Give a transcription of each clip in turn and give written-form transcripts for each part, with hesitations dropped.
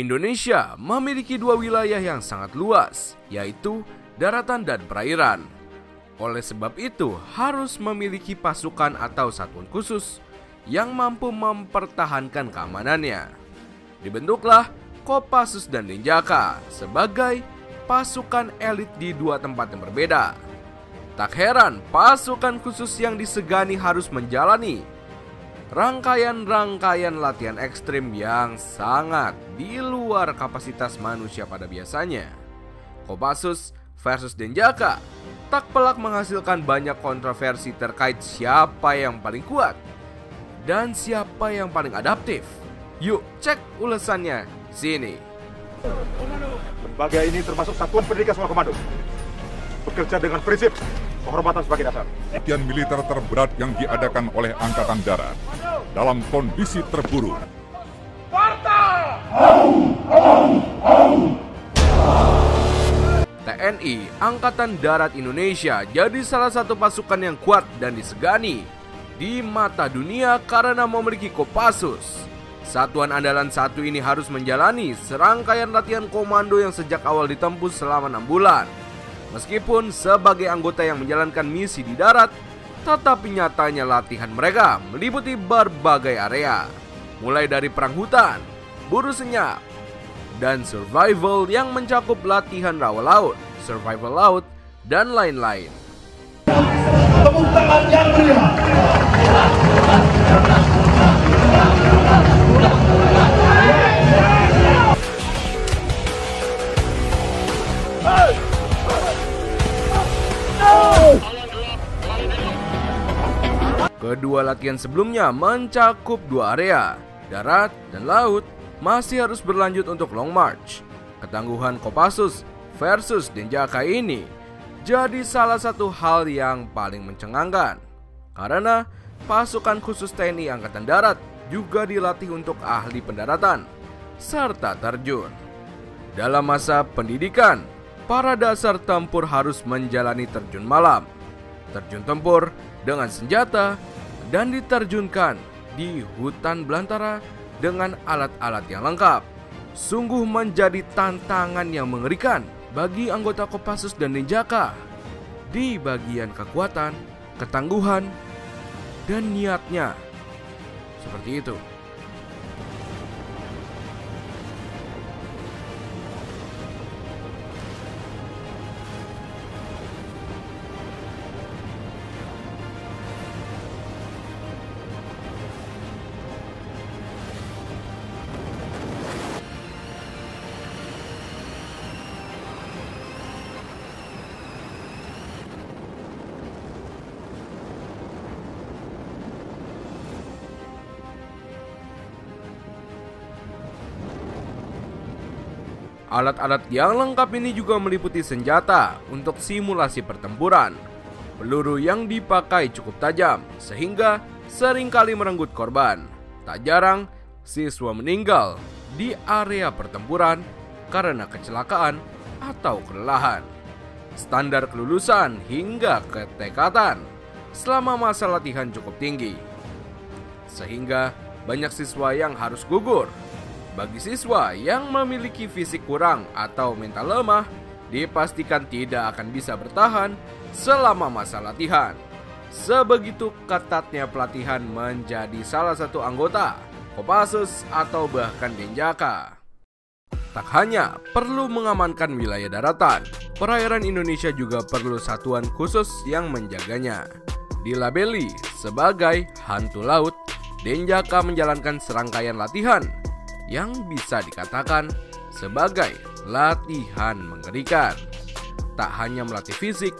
Indonesia memiliki dua wilayah yang sangat luas, yaitu daratan dan perairan. Oleh sebab itu, harus memiliki pasukan atau satuan khusus yang mampu mempertahankan keamanannya. Dibentuklah Kopassus dan Denjaka sebagai pasukan elit di dua tempat yang berbeda. Tak heran pasukan khusus yang disegani harus menjalani rangkaian latihan ekstrim yang sangat di luar kapasitas manusia pada biasanya. Kopassus versus Denjaka tak pelak menghasilkan banyak kontroversi terkait siapa yang paling kuat dan siapa yang paling adaptif. Yuk cek ulasannya sini. Lembaga ini termasuk satuan pendidikan sekolah komando, bekerja dengan prinsip kehormatan sebagai dasar. Latihan militer terberat yang diadakan oleh Angkatan Darat dalam kondisi terburuk. TNI Angkatan Darat Indonesia jadi salah satu pasukan yang kuat dan disegani di mata dunia karena memiliki Kopassus. Satuan andalan satu ini harus menjalani serangkaian latihan komando yang sejak awal ditempuh selama 6 bulan. Meskipun sebagai anggota yang menjalankan misi di darat, tetapi nyatanya latihan mereka meliputi berbagai area, mulai dari perang hutan, buru senyap, dan survival yang mencakup latihan rawa laut, survival laut, dan lain-lain. Tepuk tangan yang meriah. Kedua latihan sebelumnya mencakup dua area, darat dan laut, masih harus berlanjut untuk long march. Ketangguhan Kopassus versus Denjaka ini jadi salah satu hal yang paling mencengangkan, karena pasukan khusus TNI Angkatan Darat juga dilatih untuk ahli pendaratan serta terjun. Dalam masa pendidikan, para dasar tempur harus menjalani terjun malam, terjun tempur dengan senjata, dan diterjunkan di hutan belantara dengan alat-alat yang lengkap. Sungguh menjadi tantangan yang mengerikan bagi anggota Kopassus dan Denjaka di bagian kekuatan, ketangguhan, dan niatnya. Seperti itu. Alat-alat yang lengkap ini juga meliputi senjata untuk simulasi pertempuran. Peluru yang dipakai cukup tajam sehingga seringkali merenggut korban. Tak jarang siswa meninggal di area pertempuran karena kecelakaan atau kelelahan. Standar kelulusan hingga ketekatan selama masa latihan cukup tinggi, sehingga banyak siswa yang harus gugur. Bagi siswa yang memiliki fisik kurang atau mental lemah, dipastikan tidak akan bisa bertahan selama masa latihan. Sebegitu ketatnya pelatihan menjadi salah satu anggota Kopassus atau bahkan Denjaka. Tak hanya perlu mengamankan wilayah daratan, perairan Indonesia juga perlu satuan khusus yang menjaganya. Dilabeli sebagai hantu laut, Denjaka menjalankan serangkaian latihan yang bisa dikatakan sebagai latihan mengerikan. Tak hanya melatih fisik,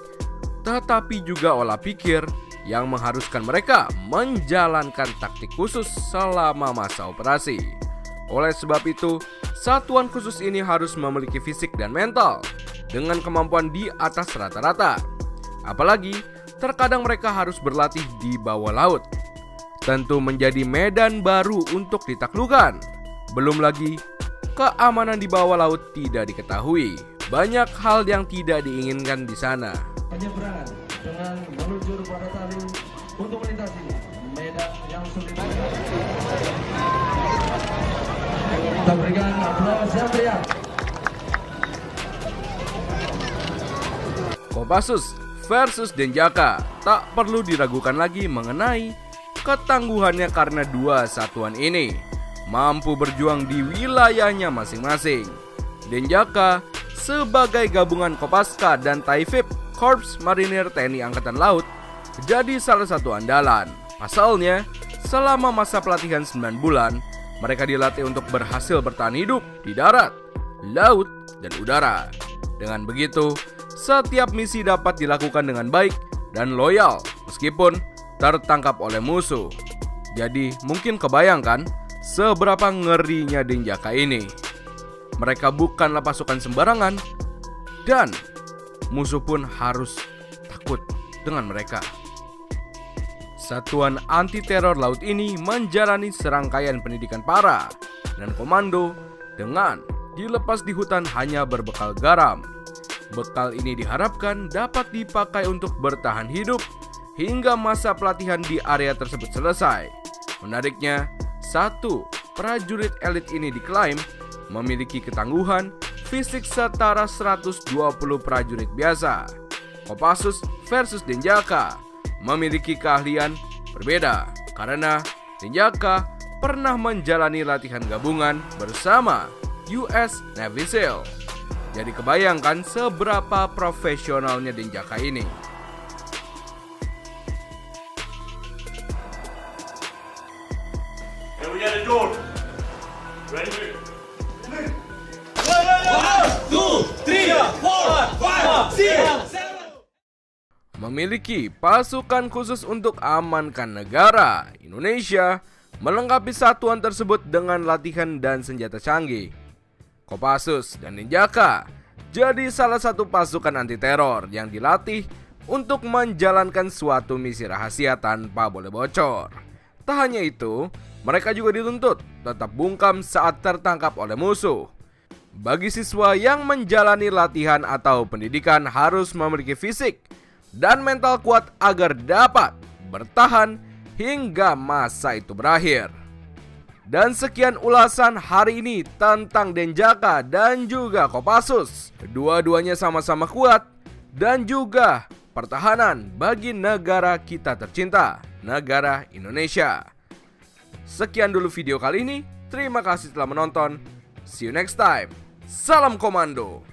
tetapi juga olah pikir yang mengharuskan mereka menjalankan taktik khusus selama masa operasi. Oleh sebab itu, satuan khusus ini harus memiliki fisik dan mental dengan kemampuan di atas rata-rata. Apalagi, terkadang mereka harus berlatih di bawah laut. Tentu menjadi medan baru untuk ditaklukkan. Belum lagi, keamanan di bawah laut tidak diketahui. Banyak hal yang tidak diinginkan di sana. Penyeberangan dengan meluncur pada tali untuk melintasi medan yang sulit. Kita berikan aplaus yang meriah. Kopassus versus Denjaka tak perlu diragukan lagi mengenai ketangguhannya karena dua satuan ini mampu berjuang di wilayahnya masing-masing. Denjaka sebagai gabungan Kopaska dan Taifib Korps Marinir TNI Angkatan Laut jadi salah satu andalan. Pasalnya, selama masa pelatihan 9 bulan, mereka dilatih untuk berhasil bertahan hidup di darat, laut, dan udara. Dengan begitu, setiap misi dapat dilakukan dengan baik dan loyal meskipun tertangkap oleh musuh. Jadi mungkin kebayangkan seberapa ngerinya Denjaka ini. Mereka bukanlah pasukan sembarangan dan musuh pun harus takut dengan mereka. Satuan anti-teror laut ini menjalani serangkaian pendidikan para dan komando dengan dilepas di hutan hanya berbekal garam. Bekal ini diharapkan dapat dipakai untuk bertahan hidup hingga masa pelatihan di area tersebut selesai. Menariknya, satu prajurit elit ini diklaim memiliki ketangguhan fisik setara 120 prajurit biasa. Kopassus versus Denjaka memiliki keahlian berbeda karena Denjaka pernah menjalani latihan gabungan bersama US Navy SEAL. Jadi kebayangkan seberapa profesionalnya Denjaka ini. Here we are the door. Ready? Memiliki pasukan khusus untuk amankan negara, Indonesia melengkapi satuan tersebut dengan latihan dan senjata canggih. Kopassus dan Denjaka jadi salah satu pasukan anti-teror yang dilatih untuk menjalankan suatu misi rahasia tanpa boleh bocor. Tak hanya itu, mereka juga dituntut tetap bungkam saat tertangkap oleh musuh. Bagi siswa yang menjalani latihan atau pendidikan harus memiliki fisik dan mental kuat agar dapat bertahan hingga masa itu berakhir. Dan sekian ulasan hari ini tentang Denjaka dan juga Kopassus. Kedua-duanya sama-sama kuat dan juga pertahanan bagi negara kita tercinta, negara Indonesia. Sekian dulu video kali ini. Terima kasih telah menonton. See you next time. Salam komando.